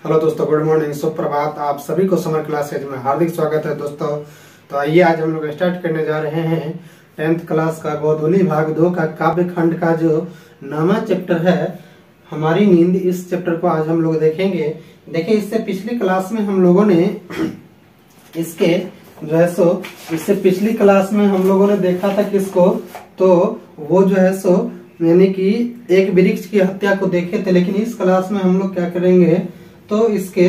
Hello दोस्तों, good morning, सुप्रभात। आप सभी को समर क्लासेज में हार्दिक स्वागत है दोस्तों। तो आइए आज हम लोग स्टार्ट करने जा रहे हैं 10th क्लास का गोधूली भाग 2 का काव्य खंड का जो नामा चैप्टर है हमारी नींद। इस चैप्टर को आज हम लोग देखेंगे। देखिए, इससे पिछली क्लास में हम लोगों ने इसके जो है सो इससे पिछली क्लास में हम लोगों ने देखा था किसको, तो वो जो है सो यानी कि एक वृक्ष की हत्या को देखे थे। लेकिन इस क्लास में हम लोग क्या करेंगे, तो इसके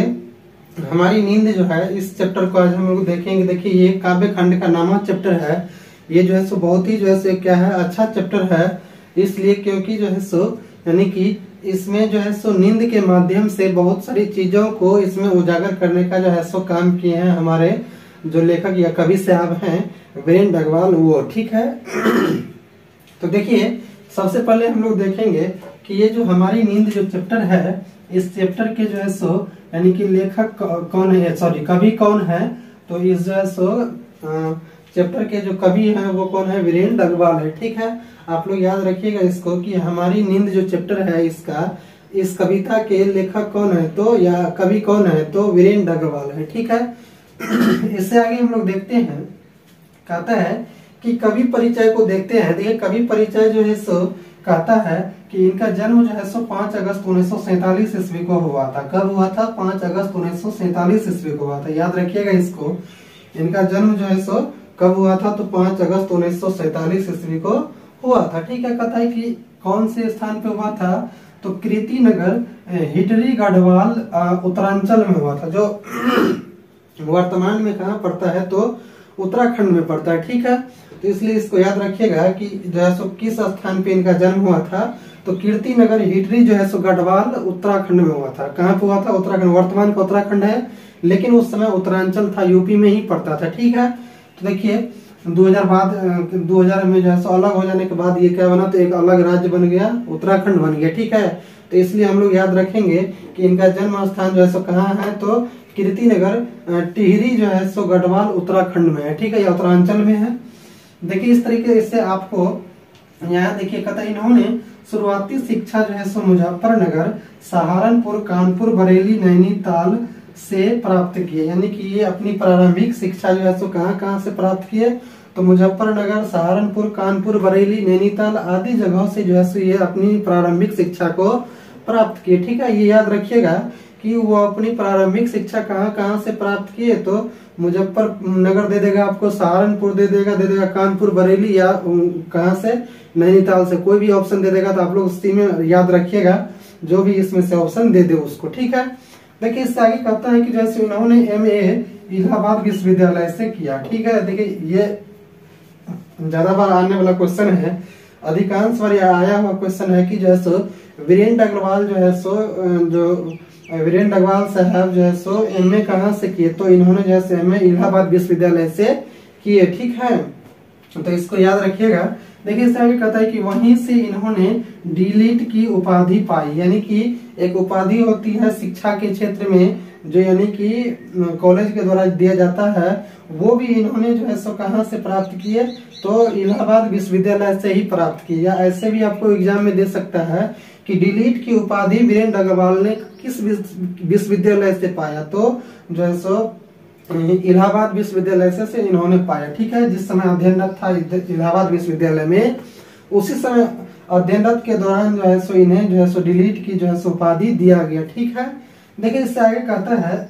हमारी नींद जो है इस चैप्टर को आज हम लोग देखेंगे। देखिए, ये काव्य खंड का नामा चैप्टर है। ये जो है सो बहुत ही जो है सो क्या है, अच्छा चैप्टर है। इसलिए क्योंकि जो है सो यानी कि इसमें जो है सो नींद के माध्यम से बहुत सारी चीजों को इसमें उजागर करने का जो है सो काम किए हैं हमारे जो लेखक या कवि साहब हैं वीरेंद्र अग्रवाल, वो ठीक है। तो देखिए, सबसे पहले हम लोग देखेंगे कि ये जो हमारी नींद जो चैप्टर है, इस चैप्टर के जो है सो यानी कि लेखक कौन है, सॉरी कवि कौन है। तो इस जो है सो चैप्टर के जो कवि हैं वो कौन है, वीरेंद्र अग्रवाल है। ठीक है, आप लोग याद रखिएगा इसको कि हमारी नींद जो चैप्टर है इसका, इस कविता के लेखक कौन है तो या कवि कौन है, तो वीरेंद्र अग्रवाल है। ठीक है, इससे आगे हम लोग देखते हैं, कहता है कि कवि परिचय को देखते हैं। देखिए, कवि परिचय जो है सो कहता है कि इनका जन्म जो है सो 5 अगस्त 1947 ईस्वी को हुआ था। कब हुआ था? 5 अगस्त 1947 ईस्वी को हुआ था। याद रखिएगा इसको, इनका जन्म जो है सो कब हुआ था, तो 5 अगस्त 1947 ईस्वी को हुआ था। ठीक है, कहता है कि कौन से स्थान पे हुआ था, तो कृति नगर हिटरी गढ़वाल उत्तरांचल में हुआ था, जो वर्तमान में कहाँ पड़ता है, तो उत्तराखंड में पड़ता है। ठीक है, तो इसलिए इसको याद रखिएगा कि जो है सो किस स्थान पे इनका जन्म हुआ था, तो कीर्ति नगर हिटरी जो है सो गढ़वाल उत्तराखंड में हुआ था। कहाँ पे हुआ था? उत्तराखंड। वर्तमान का उत्तराखंड है, लेकिन उस समय उत्तरांचल था, यूपी में ही पड़ता था। ठीक है, तो देखिए 2000 में जो है सो अलग हो जाने के बाद ये क्या बना, तो एक अलग राज्य बन गया, उत्तराखंड बन गया। ठीक है, तो इसलिए हम लोग याद रखेंगे कि इनका जन्म स्थान जो है सो कहाँ है, तो कीर्ति नगर टिहरी जो है सो गढ़वाल उत्तराखंड में है। ठीक है, या उत्तरांचल में है। देखिए, इस तरीके से आपको यहाँ देखिए कहता है इन्होंने शुरुआती शिक्षा जो है सो मुजफ्फरनगर, सहारनपुर, कानपुर, बरेली, नैनीताल से प्राप्त किए। यानी कि ये अपनी प्रारंभिक शिक्षा जो है सो कहाँ से प्राप्त किए, तो मुजफ्फरनगर, सहारनपुर, कानपुर, बरेली, नैनीताल आदि जगहों से जो है सो ये अपनी प्रारंभिक शिक्षा को प्राप्त किए। ठीक है, ये याद रखिएगा कि वो अपनी प्रारंभिक शिक्षा कहाँ से प्राप्त किए, तो मुजफ्फरनगर दे देगा आपको, सहारनपुर दे देगा कानपुर, बरेली, या कहाँ से, नैनीताल से। कोई भी ऑप्शन दे देगा तो आप लोग उसी में याद रखिएगा, जो भी इसमें से ऑप्शन दे दे उसको। ठीक है, देखिए इससे आगे कहता है कि जैसे उन्होंने MA इलाहाबाद विश्वविद्यालय से किया। ठीक है, देखिए ये ज्यादा बार आने वाला क्वेश्चन है, अधिकांश बार आया हुआ क्वेश्चन है कि जो है सो वीरेंद्र अग्रवाल जो है सो वीरेंद्र अग्रवाल साहब जो है सो MA कहाँ से किए, तो इन्होंने जो है MA इलाहाबाद विश्वविद्यालय से किए। ठीक है, तो इसको याद रखिएगा। देखिए, इससे आगे कहता है कि वहीं से इन्होंने डीलिट की उपाधि पाई। यानी कि एक उपाधि होती है शिक्षा के क्षेत्र में, जो यानी कि कॉलेज के द्वारा दिया जाता है, वो भी इन्होंने जो है सो कहाँ से प्राप्त किए, तो इलाहाबाद विश्वविद्यालय से ही प्राप्त किए। या ऐसे भी आपको एग्जाम में दे सकता है कि डिलीट की उपाधि वीरेंद्र अग्रवाल ने किस विश्वविद्यालय से पाया, तो जो है सो इलाहाबाद विश्वविद्यालय से इन्होंने पाया। ठीक है, जिस समय अध्ययनरत था इलाहाबाद विश्वविद्यालय में, उसी समय अध्ययनरत के दौरान जो है सो इन्हें जो है सो डिलीट की जो है सो उपाधि दिया गया। ठीक है, देखिए इससे आगे कहता है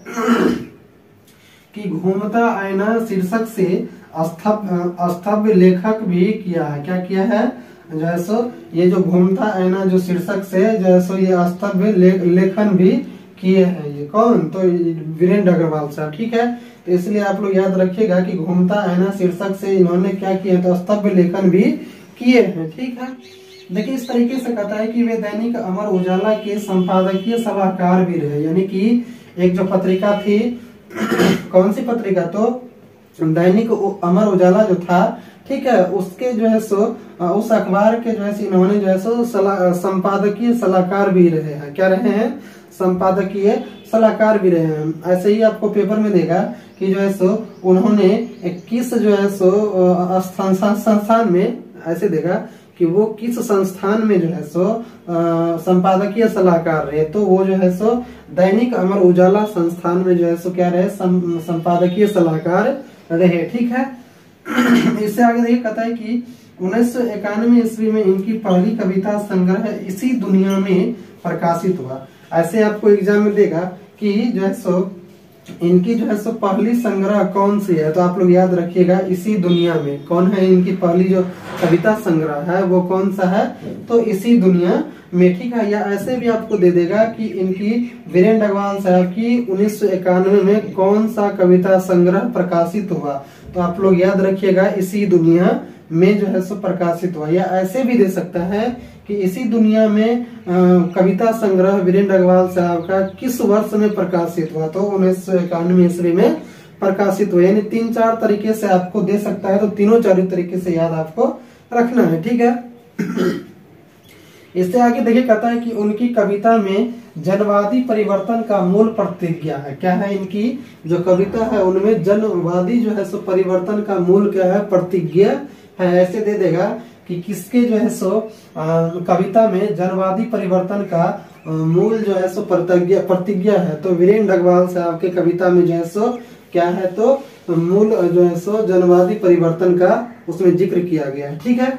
कि घूमता आईना शीर्षक से स्तब्ध लेखक भी किया है। क्या किया है, जो है सो ये जो घूमता आईना जो शीर्षक से जो है सो ये स्तब्ध लेखन भी किए हैं। ये कौन, तो वीरेंद्र अग्रवाल साहब। ठीक है, तो इसलिए आप लोग याद रखिएगा कि घूमता आईना शीर्षक से इन्होंने क्या किया, तो स्तब्ध लेखन भी किए हैं। ठीक है, देखिए इस तरीके से कहता है कि वे दैनिक अमर उजाला के संपादकीय सलाहकार भी रहे। यानी कि एक जो पत्रिका थी कौन सी पत्रिका, तो दैनिक अमर उजाला जो था, ठीक है, उसके जो है सो उस अखबार के जो है इन्होंने जो है सो संपादकीय सलाहकार भी रहे हैं। क्या रहे हैं? संपादकीय सलाहकार भी रहे हैं। ऐसे ही आपको पेपर में देगा कि जो है सो उन्होंने किस जो है सो संस्थान में ऐसे देगा कि वो किस संस्थान में जो है सो संपादकीय सलाहकार रहे, तो वो जो है सो दैनिक अमर उजाला संस्थान में जो है सो क्या रहे, संपादकीय सलाहकार रहे। ठीक है। इससे आगे देखिए, कहता है कि 1991 ईस्वी में इनकी पहली कविता संग्रह इसी दुनिया में प्रकाशित हुआ। ऐसे आपको एग्जाम में देगा कि जो है सो इनकी जो है सो पहली संग्रह कौन सी है, तो आप लोग याद रखिएगा इसी दुनिया में। कौन है इनकी पहली जो कविता संग्रह है वो कौन सा है, तो इसी दुनिया में। ठीक है। या ऐसे भी आपको दे देगा कि इनकी वीरेंद्र अग्रवाल साहब की 1991 में कौन सा कविता संग्रह प्रकाशित हुआ, तो आप लोग याद रखिएगा इसी दुनिया में जो है सो प्रकाशित हुआ। या ऐसे भी दे सकता है कि इसी दुनिया में कविता संग्रह वीरेंद्र अग्रवाल साहब का किस वर्ष में प्रकाशित हुआ, तो 1991 ईस्वी में प्रकाशित हुआ। यानी 3-4 तरीके से आपको दे सकता है, तो तीनों चारों तरीके से याद आपको रखना है। ठीक है। इससे आगे देखिए, कहता है कि उनकी कविता में जनवादी परिवर्तन का मूल प्रतिज्ञा है। क्या है, इनकी जो कविता है उनमें जनवादी जो है सो परिवर्तन का मूल क्या है, प्रतिज्ञा है। ऐसे दे देगा कि किसके जो है सो कविता में जनवादी परिवर्तन का मूल जो है सो प्रतिज्ञा है, तो वीरेंद्र अग्रवाल साहब के कविता में जो है सो क्या है, तो मूल जो है सो जनवादी परिवर्तन का उसमें जिक्र किया गया है। ठीक है।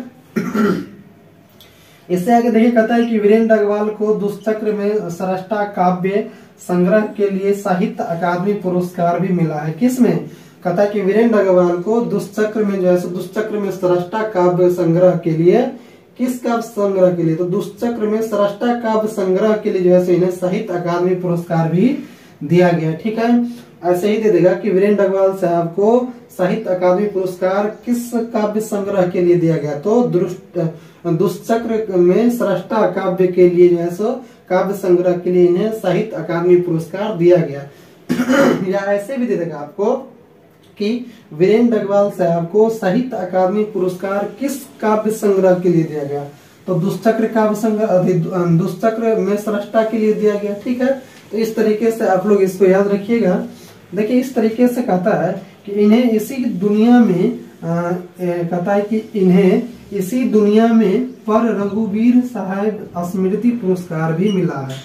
इससे आगे देखिए, कहता है कि वीरेंद्र अग्रवाल को दुष्चक्र में सृष्टा काव्य संग्रह के लिए साहित्य अकादमी पुरस्कार भी मिला है। किसमें, कहता है कि वीरेंद्र अग्रवाल को दुष्चक्र में जो है दुष्चक्र में सृष्टा काव्य संग्रह के लिए, किस काव्य संग्रह के लिए, तो दुष्चक्र में सृष्टा काव्य संग्रह के लिए जो है इन्हें साहित्य अकादमी पुरस्कार भी दिया गया। ठीक है। ऐसे ही दे देगा कि वीरेंद्र अग्रवाल साहब को साहित्य अकादमी पुरस्कार किस काव्य संग्रह के लिए दिया गया, तो दुष्चक्र में सृष्टा काव्य के लिए जो है सो काव्य संग्रह के लिए इन्हें साहित्य अकादमी पुरस्कार दिया गया। या ऐसे भी दे देगा आपको कि वीरेंद्र अग्रवाल साहब को साहित्य अकादमी पुरस्कार किस काव्य संग्रह के लिए दिया गया, तो दुष्चक्र काव्य संग्रह, दुष्चक्र में सृष्टा के लिए दिया गया। ठीक है। तो इस तरीके से आप लोग इसको याद रखिएगा। देखिए, इस तरीके से कहता है कि इन्हें इसी दुनिया में कहता है कि इन्हें इसी दुनिया में पर रघुवीर साहब स्मृति पुरस्कार भी मिला है।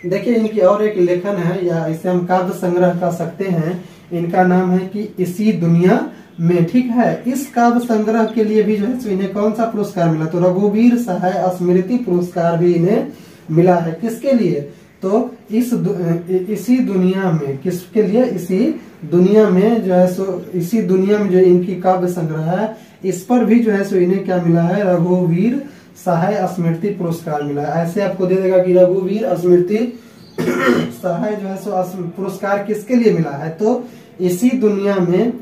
देखिए, इनकी और एक लेखन है, या इसे हम काव्य संग्रह कह सकते हैं। इनका नाम है कि इसी दुनिया में। ठीक है। इस काव्य संग्रह के लिए भी जो है इन्हें कौन सा पुरस्कार मिला, तो रघुवीर साहब स्मृति पुरस्कार भी इन्हें मिला है। किसके लिए, तो इसी दुनिया में, किसके लिए, इसी दुनिया में जो है सो, इसी दुनिया में जो इनकी काव्य संग्रह है इस पर भी जो है सो इन्हें क्या मिला है, रघुवीर सहाय स्मृति पुरस्कार मिला है। ऐसे आपको दे देगा कि रघुवीर स्मृति सहाय जो है सो पुरस्कार किसके लिए मिला है, तो इसी दुनिया में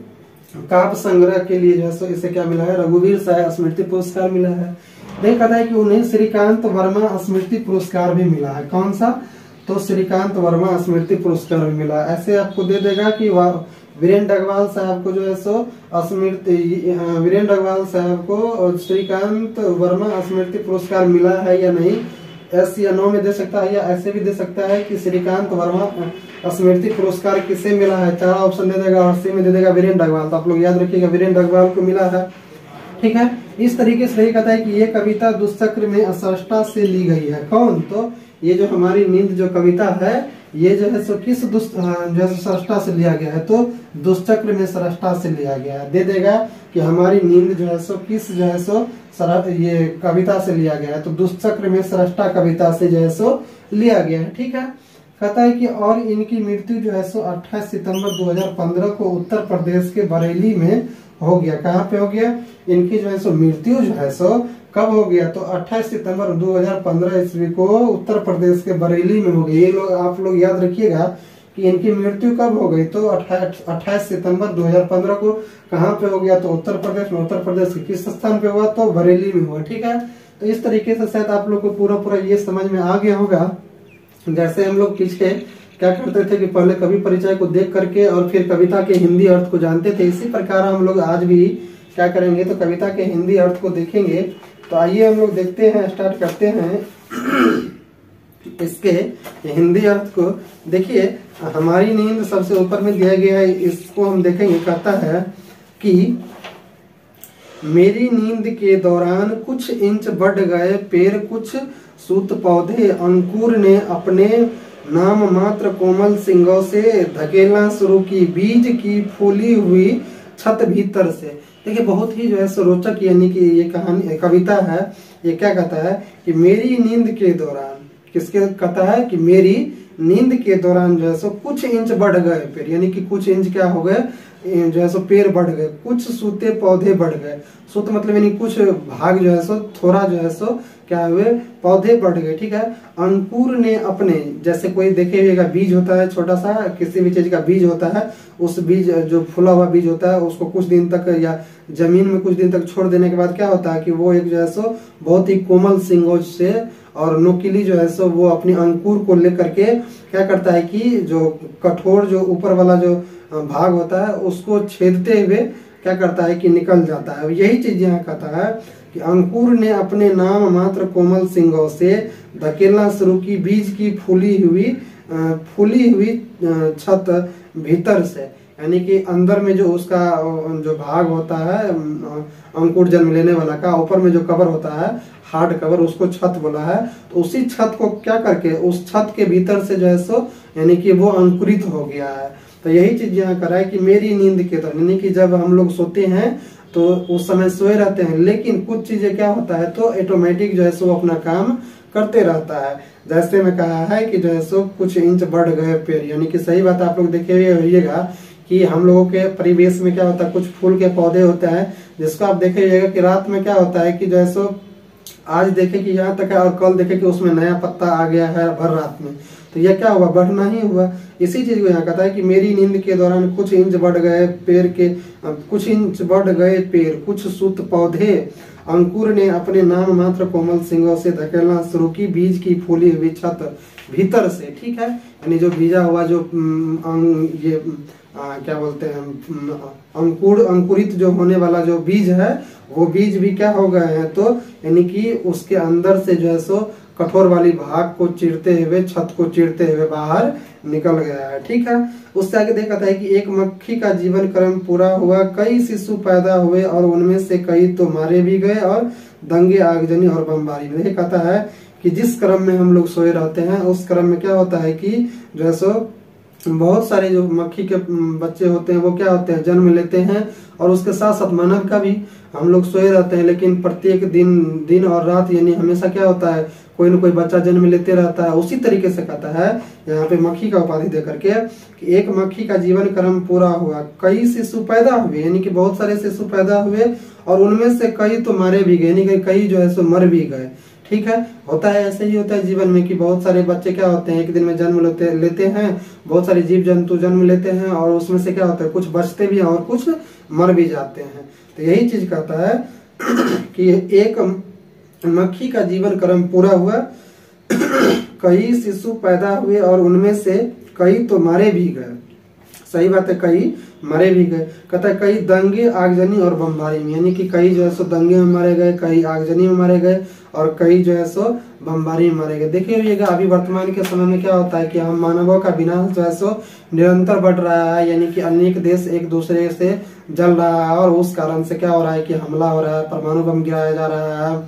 काव्य संग्रह के लिए जो है सो इसे क्या मिला है, रघुवीर सहाय स्मृति पुरस्कार मिला है। नहीं, कहता है कि उन्हें श्रीकांत वर्मा स्मृति पुरस्कार भी मिला है। कौन सा, तो श्रीकांत वर्मा स्मृति पुरस्कार भी मिला। ऐसे आपको दे देगा कि वीरेंद्र अग्रवाल साहब को जो है सो स्मृति, वीरेंद्र अग्रवाल साहब को श्रीकांत वर्मा स्मृति पुरस्कार मिला है या नहीं, एस या नो में दे सकता है। या ऐसे भी दे सकता है कि श्रीकांत वर्मा स्मृति पुरस्कार किसे मिला है, 4 ऑप्शन दे देगा और सी में दे देगा वीरेंद्र अग्रवाल। तो आप लोग याद रखिएगा वीरेंद्र अग्रवाल को मिला है। ठीक है। इस तरीके से कहता है कि ये कविता दुष्चक्र में असृष्टा से ली गई है। कौन, तो ये जो हमारी नींद जो कविता है ये जो है सो किस सृष्टा से लिया गया है, तो दुष्चक्र में सृष्टा से लिया गया है। दे देगा कि हमारी नींद जो है सो किस जो है सो ये कविता से लिया गया है, तो दुष्चक्र में सृष्टा कविता से जो है सो लिया गया है। ठीक है। कहता है कि और इनकी मृत्यु जो है सो 28 सितंबर 2015 को उत्तर प्रदेश के बरेली में हो गया। कहाँ पे हो गया, इनकी जो है सो मृत्यु जो है सो कब हो गया, तो 28 सितंबर 2015 ईस्वी को उत्तर प्रदेश के बरेली में हो गई। ये लोग आप लोग याद रखिएगा कि इनकी मृत्यु कब हो गई, तो 28 सितंबर 2015 को। कहाँ पे हो गया, तो उत्तर प्रदेश में। उत्तर प्रदेश के किस स्थान पे हुआ, तो बरेली में हुआ। ठीक है। तो इस तरीके से शायद आप लोग को पूरा ये समझ में आ गया होगा। जैसे हम लोग पीछे क्या करते थे कि पहले कवि परिचय को देख करके और फिर कविता के हिंदी अर्थ को जानते थे, इसी प्रकार हम लोग आज भी क्या करेंगे, तो कविता के हिंदी अर्थ को देखेंगे। तो आइए हम लोग देखते हैं, स्टार्ट करते हैं इसके हिंदी अर्थ को। देखिए, हमारी नींद सबसे ऊपर में दिया गया है, इसको हम देखेंगे। कहता है कि मेरी नींद के दौरान कुछ इंच बढ़ गए पेड़, कुछ सूत पौधे, अंकुर ने अपने नाम मात्र कोमल सिंगों से धकेलना शुरू की, बीज की फूली हुई छत भीतर से। देखिए बहुत ही जो है रोचक यानी कि ये कहानी कविता है। ये क्या कहता है कि मेरी नींद के दौरान, किसके कहता है कि मेरी नींद के दौरान जो है सो कुछ इंच बढ़ गए पेड़, यानी कि कुछ इंच क्या हो गए जो है सो पेड़ बढ़ गए, कुछ सूते पौधे बढ़ गए। सूत मतलब यानी कुछ भाग जो है सो थोड़ा जो है सो क्या हुए पौधे बढ़ गए, ठीक है। अंकुर ने अपने, जैसे कोई देखे हुएगा बीज होता है छोटा सा, किसी भी चीज का बीज होता है, उस बीज जो फूला हुआ बीज होता है उसको कुछ दिन तक या जमीन में कुछ दिन तक छोड़ देने के बाद क्या होता है कि वो एक जो है सो बहुत ही कोमल सिंगों से और नुकीली जो है सो वो अपनी अंकुर को लेकर के क्या करता है कि जो कठोर जो ऊपर वाला जो भाग होता है उसको छेदते हुए क्या करता है कि निकल जाता है। यही चीज यहाँ कहता है कि अंकुर ने अपने नाम मात्र कोमल सिंगों से धकेलना शुरू की, बीज की फूली हुई छत भीतर से, यानी कि अंदर में जो उसका जो भाग होता है अंकुर जन्म लेने वाला का, ऊपर में जो कवर होता है हार्ड कवर, उसको छत बोला है। तो उसी छत को क्या करके उस छत के भीतर से जो है सो यानी कि वो अंकुरित हो गया है। तो यही चीज यहाँ कर रहा है कि मेरी नींद के दौरान, यानी कि जब हम लोग सोते हैं तो उस समय सोए रहते हैं, लेकिन कुछ चीजें क्या होता है तो ऑटोमेटिक जो है सो अपना काम करते रहता है। जैसे मैं कहा है कि जो है सो कुछ इंच बढ़ गए पेड़, यानी कि सही बात आप लोग देखे हुए होइएगा कि हम लोगों के परिवेश में क्या होता है, कुछ फूल के पौधे होते हैं जिसको आप देखे होइएगा कि रात में क्या होता है कि जो है सो आज देखे कि यहाँ तक है और कल देखे कि उसमें नया पत्ता आ गया है भर रात में, तो यह क्या हुआ, बढ़ना ही हुआ। इसी चीज को यहाँ कहता है कि मेरी नींद के दौरान कुछ इंच बढ़ गए पेड़ के, कुछ इंच बढ़ गए पेड़, कुछ सूत पौधे, अंकुर ने अपने नाम मात्र कोमल सिंगों से धकेलना शुरू की, बीज की फूली हुई छत भीतर से, ठीक है। यानी जो बीजा हुआ जो ये क्या बोलते हैं अंकुरित जो होने वाला जो बीज है वो बीज भी क्या हो गए हैं, तो यानी कि उसके अंदर से जो है सो कठोर वाली भाग को चीरते हुए, छत को चीरते हुए बाहर निकल गया है, ठीक है। उससे आगे देखा था कि एक मक्खी का जीवन क्रम पूरा हुआ, कई शिशु पैदा हुए और उनमें से कई तो मारे भी गए और दंगे आगजनी और बमबारी में। देखिए कहता है कि जिस क्रम में हम लोग सोए रहते हैं उस क्रम में क्या होता है कि जो है सो बहुत सारे जो मक्खी के बच्चे होते हैं वो क्या होते हैं जन्म लेते हैं, और उसके साथ साथ मानव का भी हम लोग सोए रहते हैं, लेकिन प्रत्येक दिन और रात यानी हमेशा क्या होता है कोई न कोई बच्चा जन्म लेते रहता है। उसी तरीके से कहता है यहाँ पे मक्खी का उपाधि दे करके कि एक मक्खी का जीवन क्रम पूरा हुआ, कई शिशु पैदा हुए, यानी कि बहुत सारे शिशु पैदा हुए और उनमें से कई तो मारे भी गए, यानी कि कई जो है सो मर भी गए, ठीक है। होता है ऐसे ही होता है जीवन में कि बहुत सारे बच्चे क्या होते हैं एक दिन में जन्म लेते हैं, बहुत सारे जीव जंतु जन्म लेते हैं और उसमें से क्या होता है कुछ बचते भी हैं और कुछ मर भी जाते हैं। तो यही चीज कहता है कि एक मक्खी का जीवन क्रम पूरा हुआ, कई शिशु पैदा हुए और उनमें से कई तो मारे भी गए। सही बात है, कई मरे भी गए। कहता है कई दंगे आगजनी और बमबारी में, यानी कि कई जो है सो दंगे में मारे गए, कई आगजनी में मारे गए और कई जो है सो बमबारी में मारे गए। देखिए अभी वर्तमान के समय में क्या होता है कि हम मानवों का विनाश जो है सो निरंतर बढ़ रहा है, यानी कि अनेक देश एक दूसरे से जल रहा है और उस कारण से क्या हो रहा है कि हमला हो रहा है, परमाणु बम गिराया जा रहा है,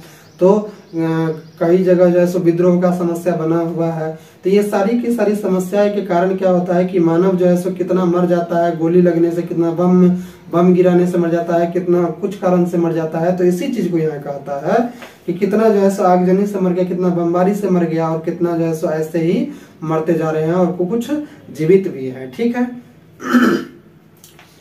तो कई जगह जो है सो विद्रोह का समस्या बना हुआ है। तो ये सारी की सारी समस्याएं के कारण क्या होता है कि मानव जो है सो कितना मर जाता है, गोली लगने से, कितना बम गिराने से मर जाता है, कितना कुछ कारण से मर जाता है। तो इसी चीज को यहाँ कहता है कि कितना जो है सो आगजनी से मर गया, कितना बमबारी से मर गया और कितना जो है सो ऐसे ही मरते जा रहे हैं और कुछ जीवित भी है, ठीक है।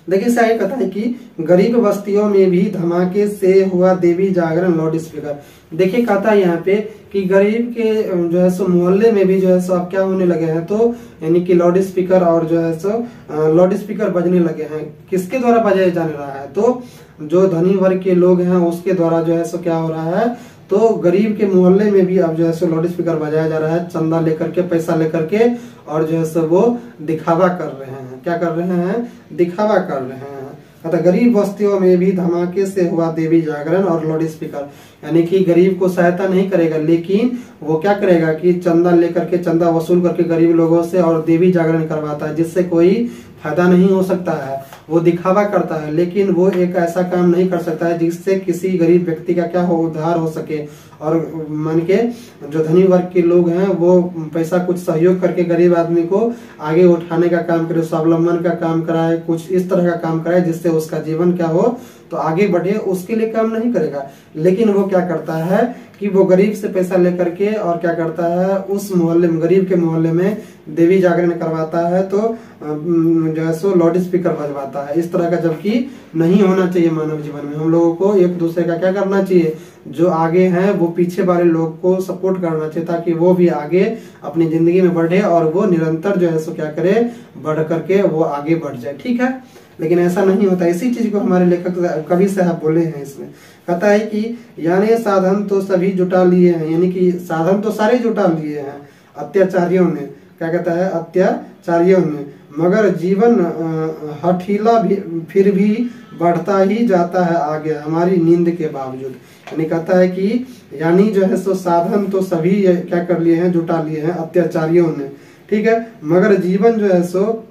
देखिए शायद कहता है कि गरीब बस्तियों में भी धमाके से हुआ देवी जागरण लाउड स्पीकर। देखिए कहता है यहाँ पे कि गरीब के जो है सो मोहल्ले में भी जो है सो अब क्या होने लगे हैं, तो यानी कि लाउड स्पीकर और जो है सो लाउड स्पीकर बजने लगे हैं। किसके द्वारा बजाया जाने रहा है, तो जो धनी वर्ग के लोग हैं उसके द्वारा जो है सो क्या हो रहा है, तो गरीब के मोहल्ले में भी अब जो है सो लाउड स्पीकर बजाया जा रहा है, चंदा लेकर के, पैसा लेकर के, और जो है सो वो दिखावा कर रहे हैं। क्या कर रहे हैं, दिखावा कर रहे हैं। कहता गरीब बस्तियों में भी धमाके से हुआ देवी जागरण और लाउड स्पीकर, यानी कि गरीब को सहायता नहीं करेगा लेकिन वो क्या करेगा कि चंदा लेकर के, चंदा वसूल करके गरीब लोगों से और देवी जागरण करवाता है, जिससे कोई फायदा नहीं हो सकता है। वो दिखावा करता है, लेकिन वो एक ऐसा काम नहीं कर सकता है जिससे किसी गरीब व्यक्ति का क्या हो, उद्धार हो सके। और मान के जो धनी वर्ग के लोग हैं वो पैसा कुछ सहयोग करके गरीब आदमी को आगे उठाने का काम करे, स्वावलंबन का काम कराए, कुछ इस तरह का काम कराए जिससे उसका जीवन क्या हो तो आगे बढ़े, उसके लिए काम नहीं करेगा। लेकिन वो क्या करता है कि वो गरीब से पैसा लेकर के और क्या करता है, उस मोहल्ले में, गरीब के मोहल्ले में देवी जागरण करवाता है, तो जो है सो लाउड स्पीकर बजवाता है इस तरह का, जबकि नहीं होना चाहिए। मानव जीवन में हम लोगों को एक दूसरे का क्या करना चाहिए, जो आगे हैं वो पीछे वाले लोग को सपोर्ट करना चाहिए, ताकि वो भी आगे अपनी जिंदगी में बढ़े और वो निरंतर जो है सो क्या करे, बढ़ करके वो आगे बढ़ जाए। ठीक है, लेकिन ऐसा नहीं होता। इसी चीज को हमारे लेखक कवि साहब बोले हैं इसमें, कहता है कि यानी साधन तो सभी जुटा लिए हैं, यानी कि साधन तो सारे जुटा लिए हैं अत्याचारियों ने, क्या कहता है, अत्याचारियों ने, मगर जीवन हठीला भी फिर भी बढ़ता ही जाता है आगे हमारी नींद के बावजूद। यानी कहता है कि यानी जो है सो साधन तो सभी क्या कर लिए हैं, जुटा लिए हैं अत्याचारियों ने, ठीक है, मगर जीवन जो है सो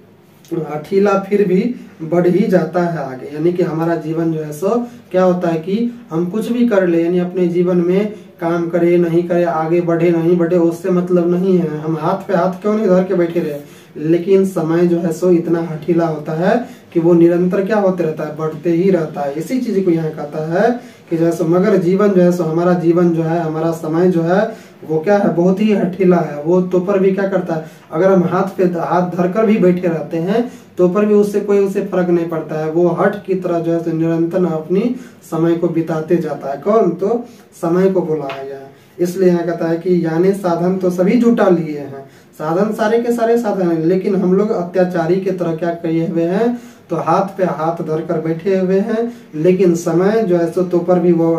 हठीला फिर भी बढ़ ही जाता है आगे। यानी कि हमारा जीवन जो है सो क्या होता है कि हम कुछ भी कर ले, यानी अपने जीवन में काम करे नहीं करे, आगे बढ़े नहीं बढ़े, उससे मतलब नहीं है। हम हाथ पे हाथ क्यों नहीं धर के बैठे रहे, लेकिन समय जो है सो इतना हठीला होता है कि वो निरंतर क्या होते रहता है, बढ़ते ही रहता है। इसी चीज को यहाँ कहता है कि जैसे मगर जीवन जो है सो, हमारा जीवन जो है, हमारा समय जो है वो क्या है, बहुत ही हठीला है। वो तो पर भी क्या करता है, अगर हम हाथ पे हाथ धरकर भी बैठे रहते हैं तो पर भी उससे कोई उसे फर्क नहीं पड़ता है। वो हठ की तरह जो है निरंतर अपनी समय को बिताते जाता है। कौन, तो समय को बुलाया गया है। इसलिए यहाँ कहता है कि यानी साधन तो सभी जुटा लिए हैं, साधन सारे के सारे साधन हैं, लेकिन हम लोग अत्याचारी के तरह क्या किए हुए हैं, तो हाथ पे हाथ धर कर बैठे हुए हैं। लेकिन समय जो है सो तो पर भी वो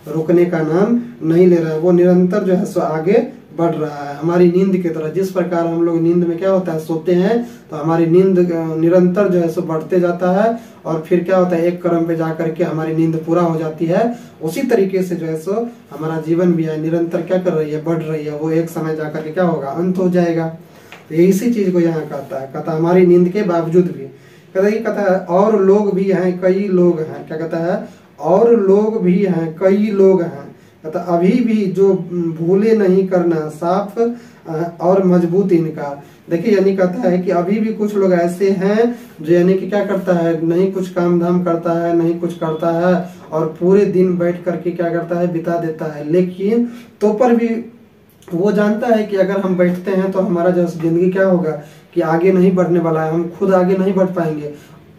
रुकने का नाम नहीं ले रहा है, वो निरंतर जो है सो आगे बढ़ रहा है हमारी नींद की तरह। जिस प्रकार हम लोग नींद में क्या होता है, सोते हैं, तो हमारी नींद निरंतर जो है सो बढ़ते जाता है और फिर क्या होता है, एक क्रम पे जाकर के हमारी नींद पूरा हो जाती है। उसी तरीके से जो है सो हमारा जीवन भी है, निरंतर क्या कर रही है, बढ़ रही है। वो एक समय जाकर के क्या होगा, अंत हो जाएगा। तो इसी चीज को यहाँ कहता है हमारी नींद के बावजूद भी। कहता है और लोग भी हैं, कई लोग हैं, क्या कहता है, और लोग भी हैं, कई लोग हैं, कहता अभी भी जो भूले नहीं करना साफ और मजबूत इनकार। देखिए, यानी कहता है कि अभी भी कुछ लोग ऐसे हैं जो यानी कि क्या करता है, नहीं कुछ काम धाम करता है, नहीं कुछ करता है और पूरे दिन बैठ करके क्या करता है, बिता देता है। लेकिन तो पर भी वो जानता है कि अगर हम बैठते हैं तो हमारा जो जिंदगी क्या होगा कि आगे नहीं बढ़ने वाला है, हम खुद आगे नहीं बढ़ पाएंगे।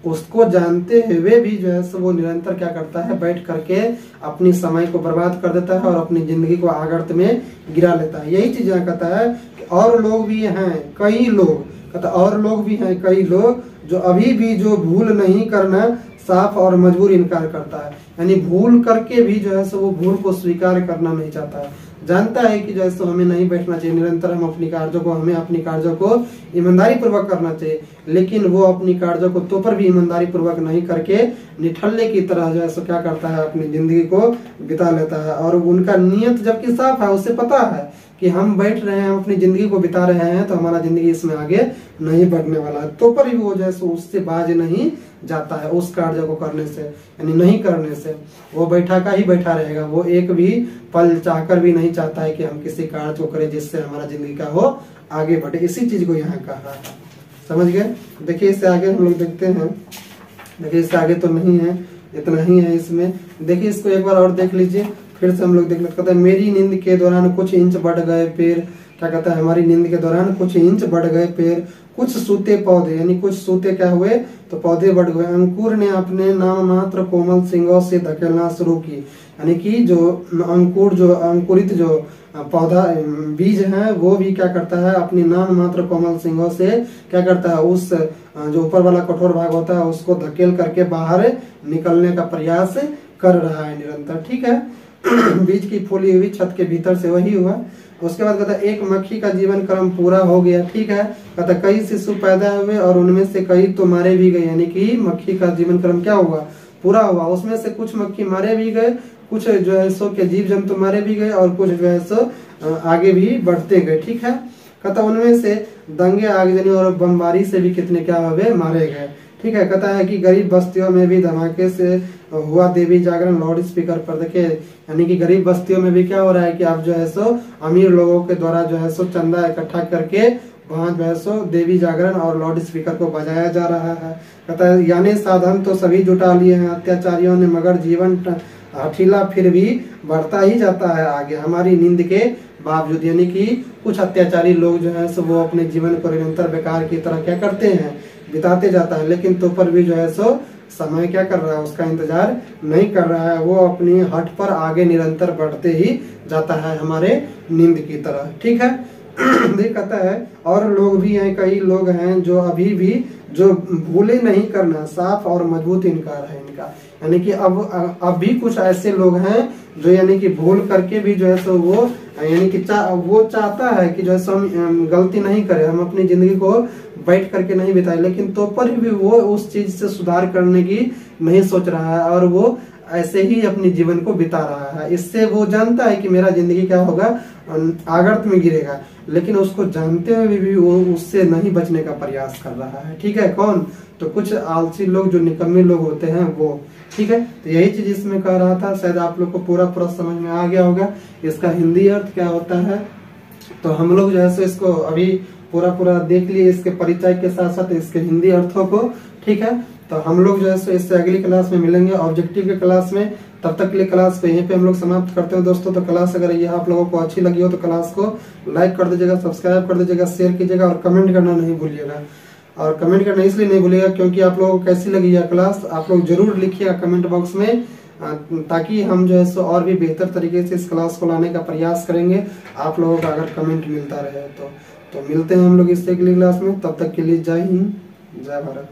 उसको जानते हुए भी जो है सो वो निरंतर क्या करता है, बैठ करके अपनी समय को बर्बाद कर देता है और अपनी जिंदगी को आगर्त में गिरा लेता है। यही चीज यहाँ कहता है कि और लोग भी हैं, कई लोग, कहता और लोग भी हैं, कई लोग जो अभी भी जो भूल नहीं करना साफ और मजबूर इनकार करता है। यानी भूल करके भी जो है सो वो भूल को स्वीकार करना नहीं चाहता है। जानता है कि जैसे हमें नहीं बैठना चाहिए, निरंतर हम अपनी कार्यों को, हमें अपनी कार्यों को ईमानदारी पूर्वक करना चाहिए, लेकिन वो अपनी कार्यों को तो पर भी ईमानदारी पूर्वक नहीं करके निठल्ले की तरह जो है सो क्या करता है, अपनी जिंदगी को बिता लेता है। और उनका नियत जबकि साफ है, उसे पता है कि हम बैठ रहे हैं, अपनी जिंदगी को बिता रहे हैं, तो हमारा जिंदगी इसमें आगे नहीं बढ़ने वाला है, तो पर भी वो जो है सो उससे बाज नहीं जाता है, उस कार्य को करने से, यानी नहीं करने से। वो बैठा का ही बैठा रहेगा, वो एक भी पल चाहकर भी नहीं चाहता है कि हम किसी कार्य को करें जिससे हमारा जिंदगी का हो आगे बढ़े। इसी चीज को यहाँ कहा है, समझ गए। देखिए इससे आगे हम लोग देखते हैं, देखिए इससे आगे तो नहीं है, इतना ही है इसमें। देखिए इसको एक बार और देख लीजिए, फिर से हम लोग देख लेते। कहता है मेरी नींद के दौरान कुछ इंच बढ़ गए पेड़, क्या कहता है, हमारी नींद के दौरान कुछ इंच बढ़ गए पेड़, कुछ सूते पौधे, यानी कुछ सूते क्या हुए, तो पौधे बढ़ गए। अंकुर ने अपने नाम मात्र कोमल सिंगों से धकेलना शुरू की, यानी कि जो अंकुर, जो अंकुरित जो पौधा बीज है, वो भी क्या करता है, अपनी नाम मात्र कोमल सिंगों से क्या करता है, उस जो ऊपर वाला कठोर भाग होता है उसको धकेल करके बाहर निकलने का प्रयास कर रहा है निरंतर। ठीक है, बीज की फूली हुई छत के भीतर से वही हुआ। उसके बाद कहता है एक मक्खी का जीवन क्रम पूरा हो गया। ठीक है, कहता कई शिशु पैदा हुए और उनमें से कई तो मारे भी गए, यानी कि मक्खी का जीवन क्रम क्या हुआ, पूरा हुआ। उसमें से कुछ मक्खी मारे भी गए, कुछ जो है सो के जीव जंतु मारे भी गए और कुछ जो है सो आगे भी बढ़ते गए। ठीक है, कहता उनमें से दंगे आगजनी और बमबारी से भी कितने क्या हुए, मारे गए। ठीक है। कहता है कि गरीब बस्तियों में भी धमाके से हुआ देवी जागरण लाउड स्पीकर पर। देखिए यानी कि गरीब बस्तियों में भी क्या हो रहा है कि अब जो है सो अमीर लोगों के द्वारा जो है सो चंदा इकट्ठा करके वहां जो है सो देवी जागरण और लाउड स्पीकर को बजाया जा रहा है। कहता है यानी साधन तो सभी जुटा लिए हैं अत्याचारियों ने, मगर जीवन हठीला फिर भी बढ़ता ही जाता है आगे हमारी नींद के बावजूद। यानी कि कुछ अत्याचारी लोग जो है सो वो अपने जीवन को निरंतर बेकार की तरह क्या करते हैं, बिताते जाता है, लेकिन तो पर भी जो है सो समय क्या कर रहा है, उसका इंतजार नहीं कर रहा है, वो अपनी हट पर आगे निरंतर बढ़ते ही जाता है हमारे नींद की तरह। ठीक है। देख कहता है और लोग भी हैं, कई लोग हैं जो अभी भी जो भूले नहीं करना, साफ और मजबूत इनकार है इनका। यानी कि अब भी कुछ ऐसे लोग हैं जो यानी कि भूल करके भी जो है सो वो यानी कि वो चाहता है कि जो है सो हम गलती नहीं करें, हम अपनी जिंदगी को बैठ करके नहीं बिताए, लेकिन तो पर भी वो उस चीज से सुधार करने की नहीं सोच रहा है और वो ऐसे ही अपनी जीवन को बिता रहा है। इससे वो जानता है कि मेरा जिंदगी क्या होगा, आगर्त में गिरेगा, लेकिन उसको जानते हुए भी वो उससे नहीं बचने का प्रयास कर रहा है। ठीक है। कौन? तो कुछ आलसी लोग जो निकम्मे लोग होते हैं वो। ठीक है। तो यही चीज इसमें कह रहा था, शायद आप लोग को पूरा समझ में आ गया होगा। इसका हिंदी अर्थ क्या होता है, तो हम लोग जो है सो इसको अभी पूरा देख लिए, इसके परिचय के साथ साथ इसके हिंदी अर्थों को। ठीक है। तो हम लोग जो है सो इससे अगली क्लास में मिलेंगे ऑब्जेक्टिव के क्लास में। तब तक के लिए क्लास को यहीं पे हम लोग समाप्त करते हैं दोस्तों। तो क्लास अगर ये आप लोगों को अच्छी लगी हो तो क्लास को लाइक कर दीजिएगा, सब्सक्राइब कर दीजिएगा, शेयर कीजिएगा और कमेंट करना नहीं भूलिएगा। और कमेंट करना इसलिए नहीं भूलिएगा क्योंकि आप लोगों को कैसी लगी यह क्लास आप लोग जरूर लिखिएगा कमेंट बॉक्स में, ताकि हम जो है सो और भी बेहतर तरीके से इस क्लास को लाने का प्रयास करेंगे, आप लोगों का अगर कमेंट मिलता रहे तो मिलते हैं हम लोग इससे अगली क्लास में। तब तक के लिए जय हिंद, जय भारत।